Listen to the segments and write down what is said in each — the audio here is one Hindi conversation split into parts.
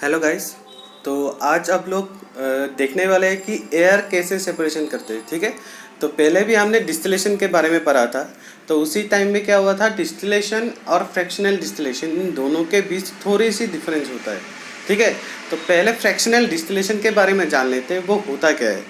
Hello guys. तो आज आप लोग देखने वाले हैं कि एयर कैसे सेपरेशन करते हैं। ठीक है, तो पहले भी हमने डिस्टिलेशन के बारे में पढ़ा था। तो उसी टाइम में क्या हुआ था, डिस्टिलेशन और फ्रैक्शनल डिस्टिलेशन इन दोनों के बीच थोड़ी सी डिफरेंस होता है। ठीक है, तो पहले फ्रैक्शनल डिस्टिलेशन के बारे में जान लेते हैं, वो होता क्या है।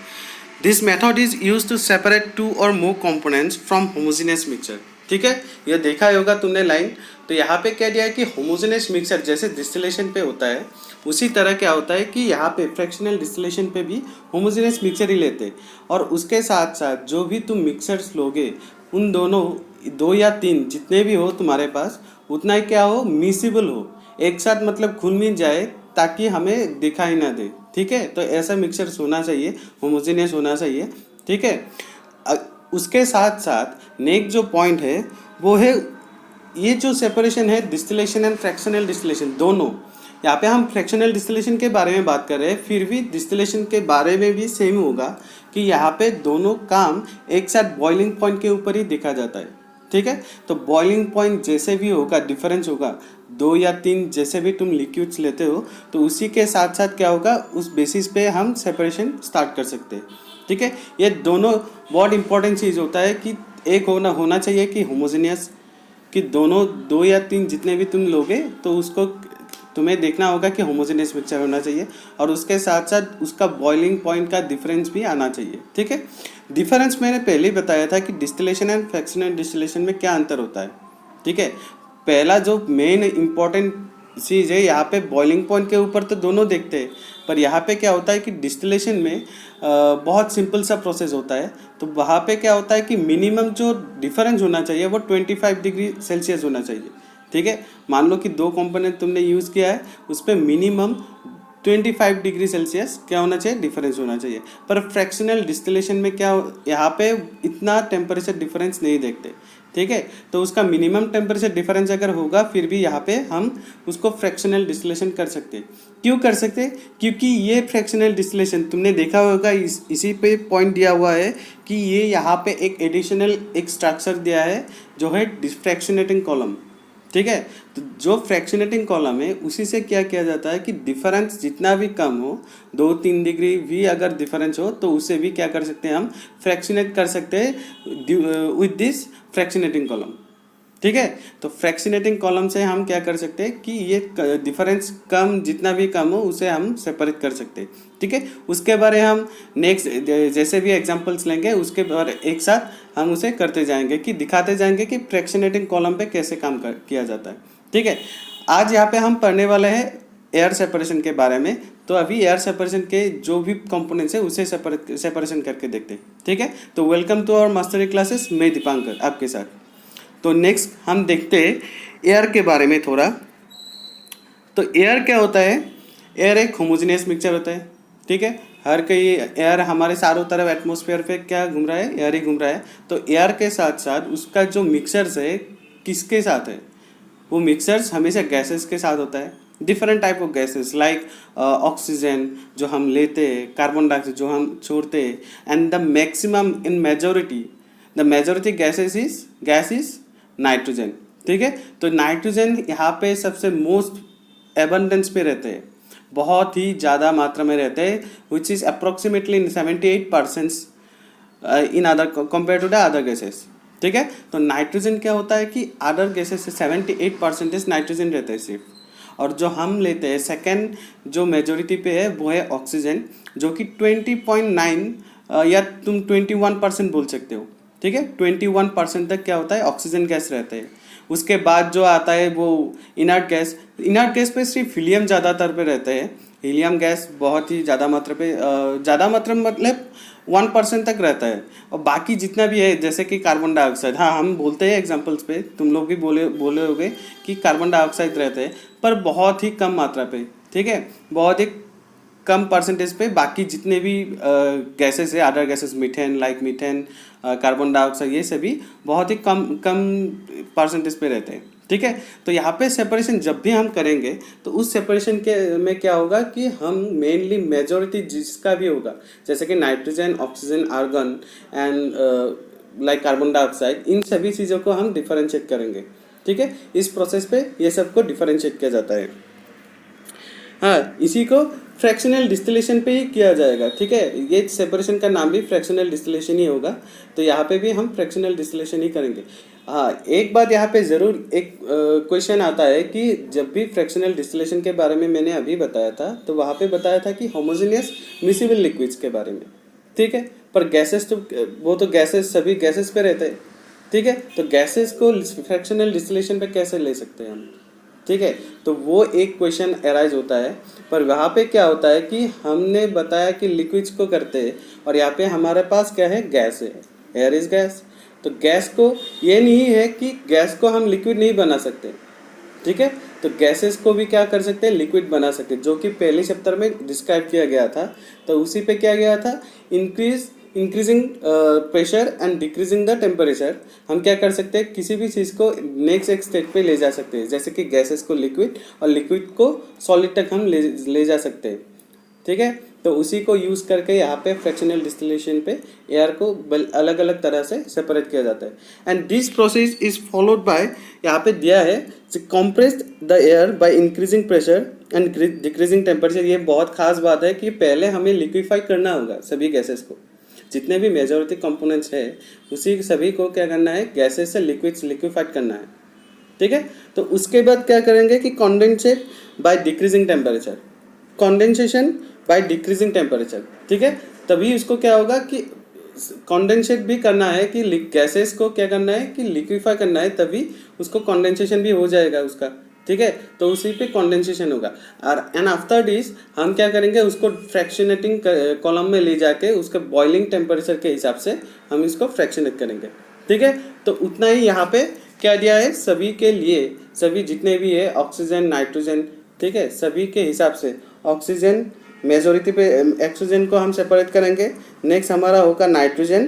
This method is use to separate two or more components from homogeneous mixture. ठीक है, ये देखा होगा तुमने लाइन। तो यहाँ पे क्या दिया है कि होमोजेनियस मिक्सचर जैसे डिस्टिलेशन पे होता है, उसी तरह क्या होता है कि यहाँ पे फ्रैक्शनल डिस्टिलेशन पे भी होमोजेनियस मिक्सचर ही लेते हैं। और उसके साथ साथ जो भी तुम मिक्सर्स लोगे, उन दोनों दो या तीन जितने भी हो तुम्हारे पास, उतना ही क्या हो, मिसिबल हो, एक साथ मतलब घुल मिल जाए, ताकि हमें दिखाई ना दे। ठीक है, तो ऐसा मिक्सचर होना चाहिए, होमोजेनियस होना चाहिए। ठीक है, उसके साथ साथ नेक्स्ट जो पॉइंट है वो है, ये जो सेपरेशन है डिस्टिलेशन एंड फ्रैक्शनल डिस्टिलेशन दोनों, यहाँ पे हम फ्रैक्शनल डिस्टिलेशन के बारे में बात कर रहे हैं, फिर भी डिस्टिलेशन के बारे में भी सेम होगा कि यहाँ पे दोनों काम एक साथ बॉइलिंग पॉइंट के ऊपर ही देखा जाता है। ठीक है, तो बॉइलिंग पॉइंट जैसे भी होगा, डिफरेंस होगा, दो या तीन जैसे भी तुम लिक्विड्स लेते हो, तो उसी के साथ साथ क्या होगा, उस बेसिस पे हम सेपरेशन स्टार्ट कर सकते हैं। ठीक है, ये दोनों बहुत इंपॉर्टेंट चीज़ होता है कि एक होना चाहिए कि होमोजेनियस, कि दोनों दो या तीन जितने भी तुम लोगे तो उसको तुम्हें देखना होगा कि होमोजेनियस मिक्सचर होना चाहिए, और उसके साथ साथ उसका बॉइलिंग पॉइंट का डिफरेंस भी आना चाहिए। ठीक है, डिफरेंस मैंने पहले ही बताया था कि डिस्टिलेशन एंड फ्रैक्शनल डिस्टिलेशन में क्या अंतर होता है। ठीक है, पहला जो मेन इंपॉर्टेंट चीज़ है, यहाँ पे बॉइलिंग पॉइंट के ऊपर तो दोनों देखते हैं, पर यहाँ पे क्या होता है कि डिस्टिलेशन में बहुत सिंपल सा प्रोसेस होता है। तो वहाँ पे क्या होता है कि मिनिमम जो डिफरेंस होना चाहिए वो 25 डिग्री सेल्सियस होना चाहिए। ठीक है, मान लो कि दो कंपोनेंट तुमने यूज़ किया है, उस पर मिनिमम 25 डिग्री सेल्सियस क्या होना चाहिए, डिफरेंस होना चाहिए। पर फ्रैक्शनल डिस्टिलेशन में क्या, यहाँ पे इतना टेम्परेचर डिफरेंस नहीं देखते। ठीक है, तो उसका मिनिमम टेम्परेचर डिफरेंस अगर होगा, फिर भी यहाँ पे हम उसको फ्रैक्शनल डिस्टिलेशन कर सकते हैं। क्यों कर सकते हैं, क्योंकि ये फ्रैक्शनल डिस्टिलेशन तुमने देखा होगा, इसी पे पॉइंट दिया हुआ है कि ये यहाँ पे एक एडिशनल एक स्ट्रक्चर दिया है जो है फ्रैक्शनेटिंग कॉलम। ठीक है, तो जो फ्रैक्शनेटिंग कॉलम है उसी से क्या किया जाता है कि डिफरेंस जितना भी कम हो, 2-3 डिग्री भी अगर डिफरेंस हो, तो उसे भी क्या कर सकते हैं, हम फ्रैक्शनेट कर सकते हैं विद दिस फ्रैक्शनेटिंग कॉलम। ठीक है, तो फ्रैक्शनेटिंग कॉलम से हम क्या कर सकते हैं कि ये डिफरेंस कम, जितना भी कम हो उसे हम सेपरेट कर सकते हैं। ठीक है, उसके बारे हम नेक्स्ट जैसे भी एग्जांपल्स लेंगे, उसके बारे एक साथ हम उसे करते जाएंगे, कि दिखाते जाएंगे कि फ्रैक्शनेटिंग कॉलम पे कैसे काम किया जाता है। ठीक है, आज यहाँ पे हम पढ़ने वाले हैं एयर सेपरेशन के बारे में। तो अभी एयर सेपरेशन के जो भी कंपोनेंट्स है उसे सेपरेशन करके देखते हैं। ठीक है, तो welcome to our mastery classes, मैं दीपांकर आपके साथ। तो नेक्स्ट हम देखते हैं एयर के बारे में थोड़ा। तो एयर क्या होता है, एयर एक होमोजेनियस मिक्सचर होता है। ठीक है, हर कहीं एयर हमारे चारों तरफ एटमॉस्फेयर पे क्या घूम रहा है, एयर ही घूम रहा है। तो एयर के साथ साथ उसका जो मिक्सचर्स है किसके साथ है, वो मिक्सचर्स हमेशा गैसेस के साथ होता है। Different type of gases like oxygen जो हम लेते हैं, कार्बन डाइऑक्साइड जो हम छोड़ते हैं, and the maximum in majority, the majority gas is nitrogen. ठीक है, तो नाइट्रोजन यहाँ पे सबसे मोस्ट एबंडेंस पे रहते हैं, बहुत ही ज़्यादा मात्रा में रहते हैं, which is approximately in 78% in other compare to the other gases. ठीक है, तो नाइट्रोजन क्या होता है कि अदर गैसेस से 78% नाइट्रोजन रहता है सिर्फ, और जो हम लेते हैं सेकेंड जो मेजोरिटी पे है वो है ऑक्सीजन, जो कि 20.9 या तुम 21% बोल सकते हो। ठीक है, 21% तक क्या होता है, ऑक्सीजन गैस रहते हैं। उसके बाद जो आता है वो इनर्ट गैस पे सिर्फ हीलियम ज़्यादातर पे रहते हैं। हीलियम गैस बहुत ही ज़्यादा मात्रा पे, ज़्यादा मात्रा मतलब 1% तक रहता है। और बाकी जितना भी है जैसे कि कार्बन डाइऑक्साइड, हाँ हम बोलते हैं एग्जांपल्स पे, तुम लोग भी बोले होगे कि कार्बन डाइऑक्साइड रहते हैं, पर बहुत ही कम मात्रा पे। ठीक है, बहुत ही कम परसेंटेज पे। बाकी जितने भी गैसेस है, other gases, methane like methane, carbon dioxide, ये सभी बहुत ही कम कम परसेंटेज पे रहते हैं। ठीक है, तो यहाँ पे सेपरेशन जब भी हम करेंगे तो उस सेपरेशन के में क्या होगा कि हम मेनली मेजॉरिटी जिसका भी होगा, जैसे कि nitrogen, oxygen, argon and like carbon dioxide, इन सभी चीज़ों को हम डिफरेंशिएट करेंगे। ठीक है, इस प्रोसेस पे ये सबको डिफरेंशिएट किया जाता है। हाँ, इसी को फ्रैक्शनल डिस्टिलेशन पे ही किया जाएगा, ठीक है। ये सेपरेशन का नाम भी फ्रैक्शनल डिस्टिलेशन ही होगा, तो यहाँ पे भी हम फ्रैक्शनल डिस्टिलेशन ही करेंगे। हाँ, एक बात यहाँ पे ज़रूर एक क्वेश्चन आता है कि जब भी फ्रैक्शनल डिस्टिलेशन के बारे में मैंने अभी बताया था, तो वहाँ पे बताया था कि होमोजेनियस मिसिबल लिक्विड्स के बारे में, ठीक है। पर गैसेस तो वो तो गैसेस सभी गैसेस पे रहते हैं, ठीक है। तो गैसेस को फ्रैक्शनल डिस्टिलेशन पे कैसे ले सकते हैं हम, ठीक है। तो वो एक क्वेश्चन अराइज होता है। पर वहाँ पे क्या होता है कि हमने बताया कि लिक्विड्स को करते हैं, और यहाँ पे हमारे पास क्या है, गैस है, एयर इज गैस। तो गैस को ये नहीं है कि गैस को हम लिक्विड नहीं बना सकते, ठीक है। तो गैसेस को भी क्या कर सकते हैं, लिक्विड बना सकते हैं, जो कि पहले चैप्टर में डिस्क्राइब किया गया था। तो उसी पे क्या गया था, increasing pressure and decreasing the temperature. हम क्या कर सकते हैं, किसी भी चीज़ को नेक्स्ट एक स्टेट पे ले जा सकते हैं, जैसे कि गैसेस को लिक्विड और लिक्विड को सॉलिड तक हम ले जा सकते हैं, ठीक है। तो उसी को यूज़ करके यहाँ पे फ्रैक्शनल डिस्टिलेशन पे एयर को अलग अलग तरह से सेपरेट किया जाता है। And this process is followed by, यहाँ पे दिया है, compressed the air by increasing pressure and decreasing temperature. ये बहुत खास बात है कि पहले हमें लिक्विफाई करना होगा सभी गैसेस को, जितने भी मेजॉरिटी कंपोनेंट्स है उसी सभी को क्या करना है, गैसेस से लिक्विफाइड करना है, ठीक है। तो उसके बाद क्या करेंगे कि condensate by decreasing temperature, condensation by decreasing temperature, ठीक है। तभी उसको क्या होगा कि कंडेंसेट भी करना है कि गैसेस को क्या करना है कि लिक्विफाई करना है, तभी उसको कंडेंसेशन भी हो जाएगा उसका, ठीक है। तो उसी पे कंडेंसेशन होगा। और एंड आफ्टर दिस हम क्या करेंगे, उसको फ्रैक्शनेटिंग कॉलम में ले जाके उसके बॉइलिंग टेम्परेचर के हिसाब से हम इसको फ्रैक्शनेट करेंगे, ठीक है। तो उतना ही यहाँ पे क्या दिया है, सभी के लिए, सभी जितने भी है ऑक्सीजन नाइट्रोजन, ठीक है, सभी के हिसाब से ऑक्सीजन मेजोरिटी पे, ऑक्सीजन को हम सेपरेट करेंगे। नेक्स्ट हमारा होगा नाइट्रोजन,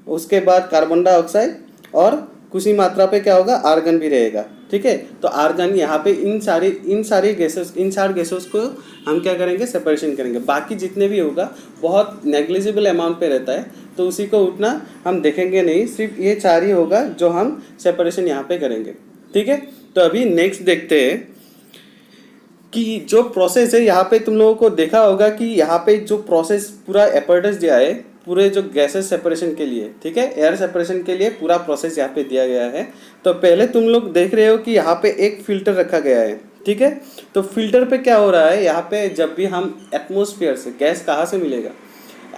उसके बाद कार्बन डाइऑक्साइड, और कुछ ही मात्रा पे क्या होगा, आर्गन भी रहेगा, ठीक है। तो आर्गन यहाँ पे इन सारी गैसेस, इन चार गैसेस को हम क्या करेंगे, सेपरेशन करेंगे। बाकी जितने भी होगा बहुत नेग्लिजिबल अमाउंट पे रहता है, तो उसी को उतना हम देखेंगे नहीं, सिर्फ ये चार ही होगा जो हम सेपरेशन यहाँ पे करेंगे, ठीक है। तो अभी नेक्स्ट देखते हैं कि जो प्रोसेस है, यहाँ पे तुम लोगों को देखा होगा कि यहाँ पे जो प्रोसेस पूरा एपर्टस दिया है पूरे जो गैसेस सेपरेशन के लिए, ठीक है, एयर सेपरेशन के लिए पूरा प्रोसेस यहाँ पे दिया गया है। तो पहले तुम लोग देख रहे हो कि यहाँ पे एक फिल्टर रखा गया है, ठीक है। तो फिल्टर पे क्या हो रहा है, यहाँ पे जब भी हम एटमोसफियर से गैस कहाँ से मिलेगा,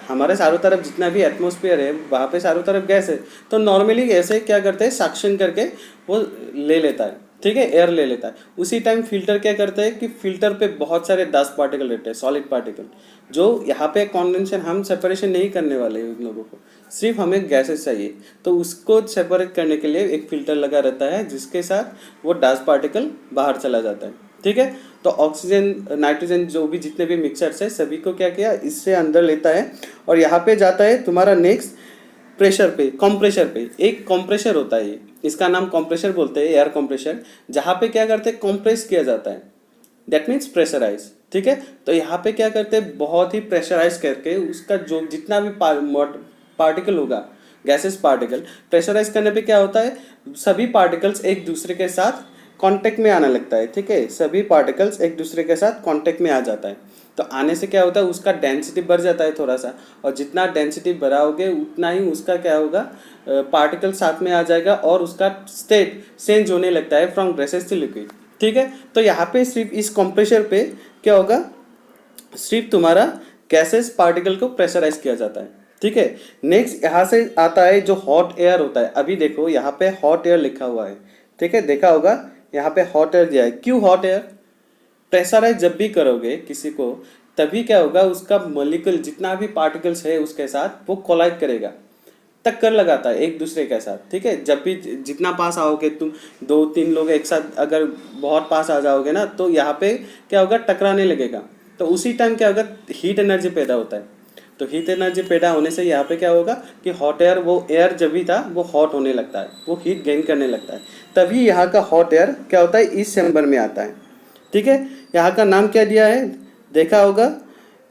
हमारे चारों तरफ जितना भी एटमोसफियर है वहाँ पे चारों तरफ गैस है। तो नॉर्मली ऐसे क्या करते हैं, सक्शन करके वो ले लेता है, ठीक है, एयर ले लेता है। उसी टाइम फिल्टर क्या करता है कि फिल्टर पे बहुत सारे डस्ट पार्टिकल रहते हैं, सॉलिड पार्टिकल, जो यहाँ पे कॉन्डेंसेशन हम सेपरेशन नहीं करने वाले हैं उन लोगों को, सिर्फ हमें गैसेस चाहिए। तो उसको सेपरेट करने के लिए एक फिल्टर लगा रहता है, जिसके साथ वो डस्ट पार्टिकल बाहर चला जाता है, ठीक है। तो ऑक्सीजन नाइट्रोजन जो भी जितने भी मिक्सचर्स है सभी को क्या किया, इससे अंदर लेता है, और यहाँ पे जाता है तुम्हारा नेक्स्ट प्रेशर पे, कंप्रेशर पे। एक कंप्रेशर होता है, इसका नाम कंप्रेशर बोलते हैं, एयर कंप्रेशर, जहाँ पे क्या करते हैं, कंप्रेस किया जाता है, दैट मीन्स प्रेशराइज, ठीक है। तो यहाँ पे क्या करते हैं, बहुत ही प्रेशराइज करके उसका जो जितना भी पार्टिकल होगा, गैसेस पार्टिकल, प्रेशराइज करने पे क्या होता है, सभी पार्टिकल्स एक दूसरे के साथ कांटेक्ट में आने लगता है, ठीक है, सभी पार्टिकल्स एक दूसरे के साथ कांटेक्ट में आ जाता है। तो आने से क्या होता है, उसका डेंसिटी बढ़ जाता है थोड़ा सा, और जितना डेंसिटी बढ़ाओगे उतना ही उसका क्या होगा, पार्टिकल साथ में आ जाएगा, और उसका स्टेट चेंज होने लगता है फ्रॉम गैसेस टू लिक्विड, ठीक है। तो यहाँ पे सिर्फ इस कंप्रेशर पे क्या होगा, सिर्फ तुम्हारा गैसेस पार्टिकल को प्रेशराइज किया जाता है, ठीक है। नेक्स्ट यहाँ से आता है जो हॉट एयर होता है। अभी देखो यहाँ पे हॉट एयर लिखा हुआ है, ठीक है, देखा होगा यहाँ पे हॉट एयर दिया है। क्यों हॉट एयर, प्रेशराइज जब भी करोगे किसी को, तभी क्या होगा, उसका मॉलिक्यूल जितना भी पार्टिकल्स है उसके साथ वो कोलाइड करेगा, टक्कर लगाता है एक दूसरे के साथ, ठीक है। जब भी जितना पास आओगे तुम, 2-3 लोग एक साथ अगर बहुत पास आ जाओगे ना, तो यहाँ पे क्या होगा, टकराने लगेगा। तो उसी टाइम क्या होगा, हीट एनर्जी पैदा होता है। तो हीट एनर्जी पैदा होने से यहाँ पे क्या होगा कि हॉट एयर, वो एयर जब भी था वो हॉट होने लगता है, वो हीट गेन करने लगता है, तभी यहाँ का हॉट एयर क्या होता है, इस चैम्बर में आता है, ठीक है। यहाँ का नाम क्या दिया है, देखा होगा,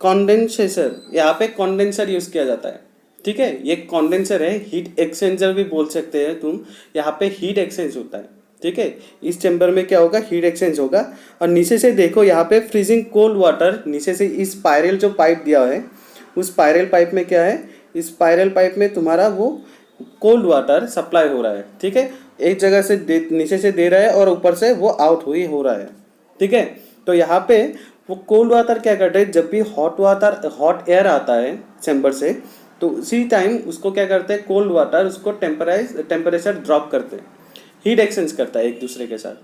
कॉन्डेंसेटर। यहाँ पे कॉन्डेंसर यूज़ किया जाता है, ठीक है। ये कॉन्डेंसर है, हीट एक्सचेंजर भी बोल सकते हैं तुम। यहाँ पे हीट एक्सचेंज होता है, ठीक है। इस चैम्बर में क्या होगा, हीट एक्सचेंज होगा। और नीचे से देखो यहाँ पे फ्रीजिंग कोल्ड वाटर नीचे से इस स्पाइरल जो पाइप दिया है, उस स्पाइरल पाइप में क्या है, इस स्पाइरल पाइप में तुम्हारा वो कोल्ड वाटर सप्लाई हो रहा है, ठीक है। एक जगह से नीचे से दे रहा है और ऊपर से वो आउट हो रहा है, ठीक है। तो यहाँ पे वो कोल्ड वाटर क्या करता है, जब भी हॉट एयर आता है चैम्बर से, तो उसी टाइम उसको क्या करते हैं, कोल्ड वाटर उसको टेम्परेचर ड्रॉप करते हैं, हीट एक्सचेंज करता है एक दूसरे के साथ,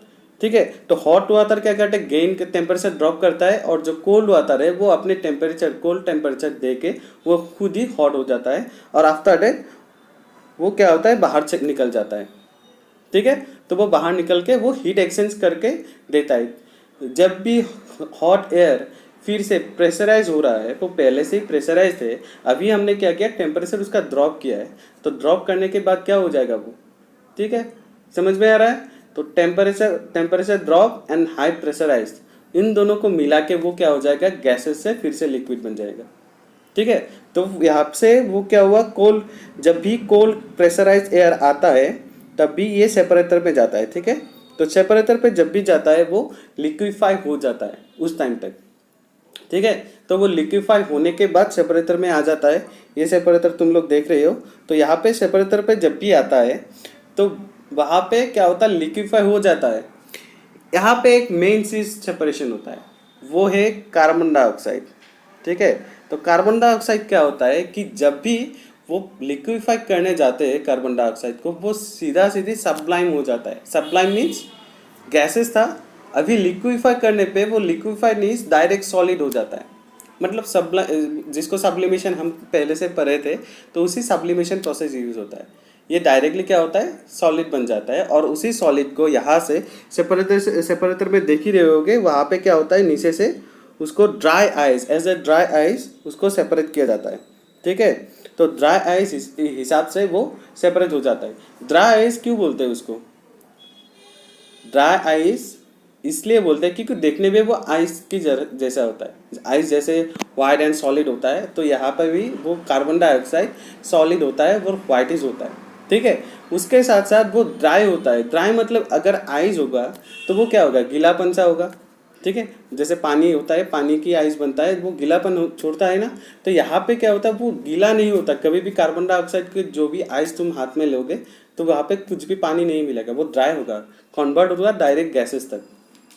ठीक है। तो हॉट वाटर क्या करते हैं, गेन के टेम्परेचर ड्रॉप करता है, और जो कोल्ड वाटर है वो अपने कोल्ड टेम्परेचर दे के वो खुद ही हॉट हो जाता है, और आफ्टर डेट वो क्या होता है, बाहर से निकल जाता है, ठीक है। तो वो बाहर निकल के वो हीट एक्सचेंज करके देता है। जब भी हॉट एयर फिर से प्रेशराइज हो रहा है, तो पहले से ही प्रेशराइज थे, अभी हमने क्या किया, टेम्परेचर उसका ड्रॉप किया है, तो ड्रॉप करने के बाद क्या हो जाएगा वो, ठीक है, समझ में आ रहा है। तो temperature drop and high pressurise, इन दोनों को मिला के वो क्या हो जाएगा, गैसेस से फिर से लिक्विड बन जाएगा, ठीक है। तो यहाँ से वो क्या हुआ, जब भी कोल्ड प्रेशराइज एयर आता है तब भी ये सेपरेटर में जाता है, ठीक है। तो सेपरेटर पे जब भी जाता है वो लिक्विफाई हो जाता है उस टाइम तक, ठीक है। तो वो लिक्विफाई होने के बाद सेपरेटर में आ जाता है। ये सेपरेटर तुम लोग देख रहे हो, तो यहाँ पे सेपरेटर पे जब भी आता है तो वहाँ पे क्या होता है, लिक्विफाई हो जाता है। यहाँ पे एक मेन चीज सेपरेशन होता है, वो है कार्बन डाइऑक्साइड, ठीक है। तो कार्बन डाइऑक्साइड क्या होता है कि जब भी वो लिक्विफाई करने जाते हैं कार्बन डाइऑक्साइड को, वो सीधा सीधी सब्लाइम हो जाता है। सब्लाइम मीन्स गैसेस था, अभी लिक्विफाई करने पे वो लिक्विफाई मीन्स डायरेक्ट सॉलिड हो जाता है। मतलब जिसको सब्लिमेशन हम पहले से पढ़े थे, तो उसी सब्लिमेशन प्रोसेस यूज होता है। ये डायरेक्टली क्या होता है, सॉलिड बन जाता है, और उसी सॉलिड को यहाँ से सेपरेटर में देख ही रहे होगे, वहाँ पे क्या होता है, नीचे से उसको dry ice, as a dry ice उसको सेपरेट किया जाता है, ठीक है। तो ड्राई आइस हिसाब से वो सेपरेट हो जाता है। ड्राई आइस क्यों बोलते हैं उसको, ड्राई आइस इसलिए बोलते हैं क्योंकि देखने में वो आइस की जैसा होता है, आइस जैसे वाइट एंड सॉलिड होता है, तो यहाँ पर भी वो कार्बन डाइऑक्साइड सॉलिड होता है, वो वाइटिश होता है, ठीक है। उसके साथ साथ वो ड्राई होता है। ड्राई मतलब अगर आइस होगा तो वो क्या होगा, गीलापन सा होगा, ठीक है। जैसे पानी होता है, पानी की आइस बनता है, वो गीलापन छोड़ता है ना, तो यहाँ पे क्या होता है, वो गीला नहीं होता कभी भी। कार्बन डाइऑक्साइड के जो भी आइस तुम हाथ में लोगे तो वहाँ पे कुछ भी पानी नहीं मिलेगा, वो ड्राई होगा, कन्वर्ट होगा डायरेक्ट गैसेस तक,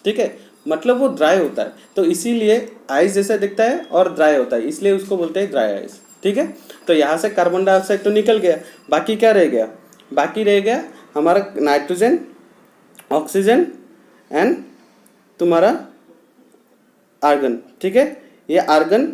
ठीक है। मतलब वो ड्राई होता है, तो इसीलिए आइस जैसा दिखता है और ड्राई होता है, इसलिए उसको बोलते हैं ड्राई आइस, ठीक है। तो यहाँ से कार्बन डाइऑक्साइड तो निकल गया, बाकी क्या रह गया, बाकी रह गया हमारा नाइट्रोजन, ऑक्सीजन एंड तुम्हारा आर्गन, ठीक है। ये आर्गन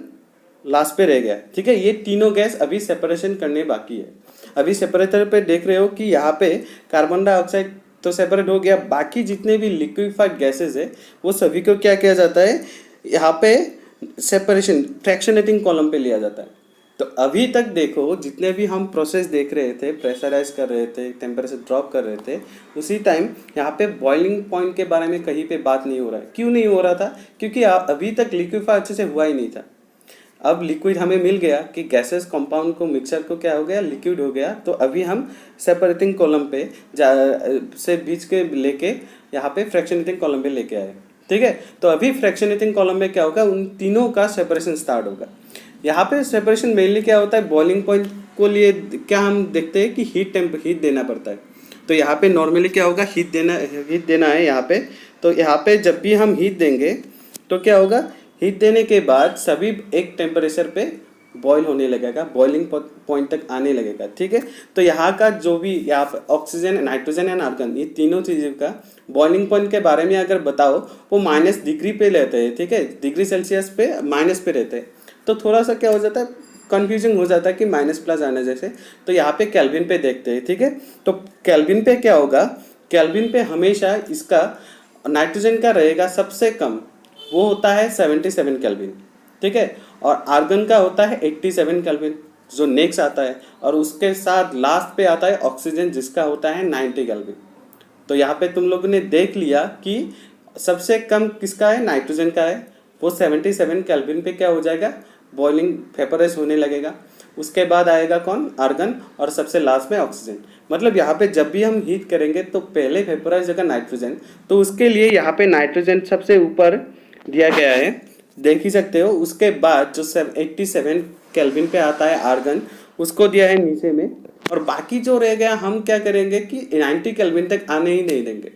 लास्ट पे रह गया, ठीक है। ये तीनों गैस अभी सेपरेशन करने बाकी है। अभी सेपरेटर पे देख रहे हो कि यहाँ पे कार्बन डाइऑक्साइड तो सेपरेट हो गया, बाकी जितने भी लिक्विफाइड गैसेस है वो सभी को क्या किया जाता है, यहाँ पे सेपरेशन फ्रैक्शनेटिंग कॉलम पे लिया जाता है। तो अभी तक देखो जितने भी हम प्रोसेस देख रहे थे, प्रेशराइज कर रहे थे, टेम्परेचर ड्रॉप कर रहे थे, उसी टाइम यहाँ पे बॉइलिंग पॉइंट के बारे में कहीं पे बात नहीं हो रहा है। क्यों नहीं हो रहा था, क्योंकि अभी तक लिक्विफाई अच्छे से हुआ ही नहीं था। अब लिक्विड हमें मिल गया कि गैसेस कंपाउंड को मिक्सचर को क्या हो गया, लिक्विड हो गया, तो अभी हम सेपरेटिंग कॉलम पे से बीच के लेके यहाँ पे फ्रैक्शनेटिंग कॉलम पे लेके आए, ठीक है। तो अभी फ्रैक्शनेटिंग कॉलम में क्या होगा, उन तीनों का सेपरेशन स्टार्ट होगा। यहाँ पे सेपरेशन मेनली क्या होता है, बॉइलिंग पॉइंट को लिए क्या हम देखते हैं कि हीट देना पड़ता है। तो यहाँ पे नॉर्मली क्या होगा, हीट देना है यहाँ पे। तो यहाँ पे जब भी हम हीट देंगे तो क्या होगा, हीट देने के बाद सभी एक टेम्परेचर पे बॉईल होने लगेगा, बॉइलिंग पॉइंट तक आने लगेगा, ठीक है। तो यहाँ का जो भी यहाँ पे ऑक्सीजन, नाइट्रोजन एंड आर्गन, ये तीनों चीज़ों का बॉइलिंग पॉइंट के बारे में अगर बताओ, वो -डिग्री पे रहते हैं, ठीक है, डिग्री सेल्सियस पे माइनस पे रहते हैं। तो थोड़ा सा क्या हो जाता है, कन्फ्यूजन हो जाता है कि माइनस प्लस आने जैसे। तो यहाँ पे केल्विन पे देखते हैं, ठीक है। तो केल्विन पे क्या होगा, केल्विन पे हमेशा इसका नाइट्रोजन का रहेगा सबसे कम, वो होता है 77 केल्विन, ठीक है। और आर्गन का होता है 87 केल्विन जो नेक्स्ट आता है, और उसके साथ लास्ट पे आता है ऑक्सीजन जिसका होता है 90 केल्विन। तो यहाँ पे तुम लोगों ने देख लिया कि सबसे कम किसका है, नाइट्रोजन का है, वो 77 केल्विन पे क्या हो जाएगा, बॉइलिंग वेपराइज होने लगेगा। उसके बाद आएगा कौन, आर्गन, और सबसे लास्ट में ऑक्सीजन। मतलब यहाँ पे जब भी हम हीट करेंगे तो पहले वेपोराइज होगा नाइट्रोजन, तो उसके लिए यहाँ पे नाइट्रोजन सबसे ऊपर दिया गया है, देख ही सकते हो। उसके बाद जो 87 केल्विन पे आता है आर्गन, उसको दिया है नीचे में, और बाकी जो रह गया हम क्या करेंगे कि 90 केल्विन तक आने ही नहीं देंगे।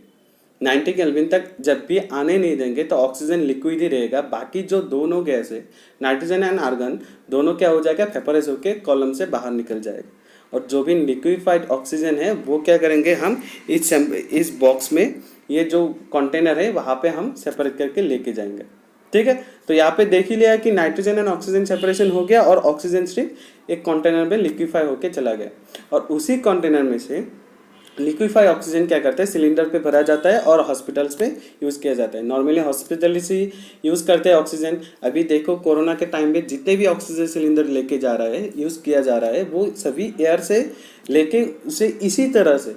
90 केल्विन तक जब भी आने नहीं देंगे तो ऑक्सीजन लिक्विड ही रहेगा, बाकी जो दोनों गैस है नाइट्रोजन एंड आर्गन दोनों क्या हो जाएगा, वेपोराइज होके कॉलम से बाहर निकल जाएगा। और जो भी लिक्विफाइड ऑक्सीजन है वो क्या करेंगे हम इस बॉक्स में, ये जो कंटेनर है वहाँ पे हम सेपरेट करके लेके जाएंगे। ठीक है, तो यहाँ पे देख ही लिया कि नाइट्रोजन एंड ऑक्सीजन सेपरेशन हो गया और ऑक्सीजन सिर्फ एक कंटेनर में लिक्विफाई होके चला गया। और उसी कंटेनर में से लिक्विफाई ऑक्सीजन क्या करता है, सिलेंडर पे भरा जाता है और हॉस्पिटल्स पे यूज़ किया जाता है। नॉर्मली हॉस्पिटल से यूज़ करते हैं ऑक्सीजन। अभी देखो कोरोना के टाइम में जितने भी ऑक्सीजन सिलेंडर लेके जा रहा है, यूज़ किया जा रहा है, वो सभी एयर से लेके उसे इसी तरह से,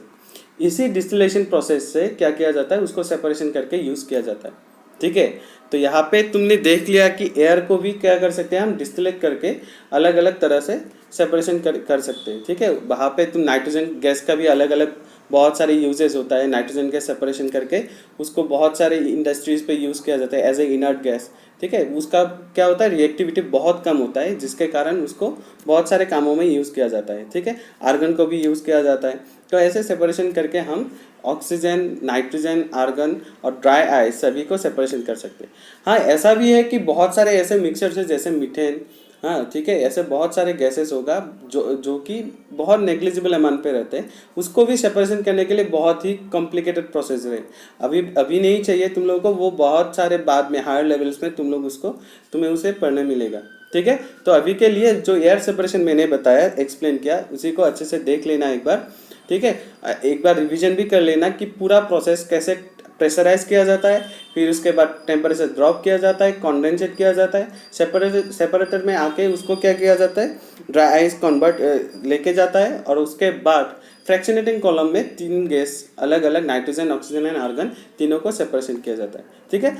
इसी डिस्टिलेशन प्रोसेस से क्या किया जाता है, उसको सेपरेशन करके यूज़ किया जाता है। ठीक है, तो यहाँ पे तुमने देख लिया कि एयर को भी क्या कर सकते हैं हम, डिस्टिलेट करके अलग अलग तरह से सेपरेशन कर सकते हैं। ठीक है, वहाँ पे तुम नाइट्रोजन गैस का भी अलग अलग बहुत सारे यूजेस होता है। नाइट्रोजन गैस सेपरेशन करके उसको बहुत सारे इंडस्ट्रीज़ पे यूज़ किया जाता है एज ए इनर्ट गैस। ठीक है, उसका क्या होता है, रिएक्टिविटी बहुत कम होता है, जिसके कारण उसको बहुत सारे कामों में यूज़ किया जाता है। ठीक है, आर्गन को भी यूज़ किया जाता है। तो ऐसे सेपरेशन करके हम ऑक्सीजन, नाइट्रोजन, आर्गन और ड्राई आइस सभी को सेपरेशन कर सकते हैं। हाँ, ऐसा भी है कि बहुत सारे ऐसे मिक्सचर्स है जैसे मीथेन, हाँ ठीक है, ऐसे बहुत सारे गैसेस होगा जो कि बहुत नेग्लिजिबल अमाउंट पे रहते हैं, उसको भी सेपरेशन करने के लिए बहुत ही कॉम्प्लिकेटेड प्रोसेस है। अभी नहीं चाहिए तुम लोगों को, वो बहुत सारे बाद में हायर लेवल्स में तुम्हें उसे पढ़ने मिलेगा। ठीक है, तो अभी के लिए जो एयर सेपरेशन मैंने बताया, एक्सप्लेन किया, उसी को अच्छे से देख लेना एक बार। ठीक है, एक बार रिवीजन भी कर लेना कि पूरा प्रोसेस कैसे प्रेशराइज किया जाता है, फिर उसके बाद टेम्परेचर ड्रॉप किया जाता है, कॉन्डेंसेट किया जाता है, सेपरेटर में आके उसको क्या किया जाता है, ड्राई आइस कन्वर्ट लेके जाता है, और उसके बाद फ्रैक्शनेटिंग कॉलम में 3 गैस अलग अलग, नाइट्रोजन, ऑक्सीजन एंड आर्गन, तीनों को सेपरेशन किया जाता है। ठीक है,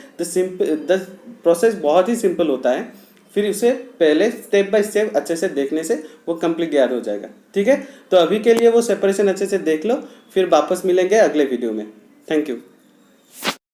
द प्रोसेस बहुत ही सिंपल होता है, फिर उसे पहले स्टेप बाय स्टेप अच्छे से देखने से वो कंप्लीट याद हो जाएगा। ठीक है, तो अभी के लिए वो सेपरेशन अच्छे से देख लो, फिर वापस मिलेंगे अगले वीडियो में। Thank you.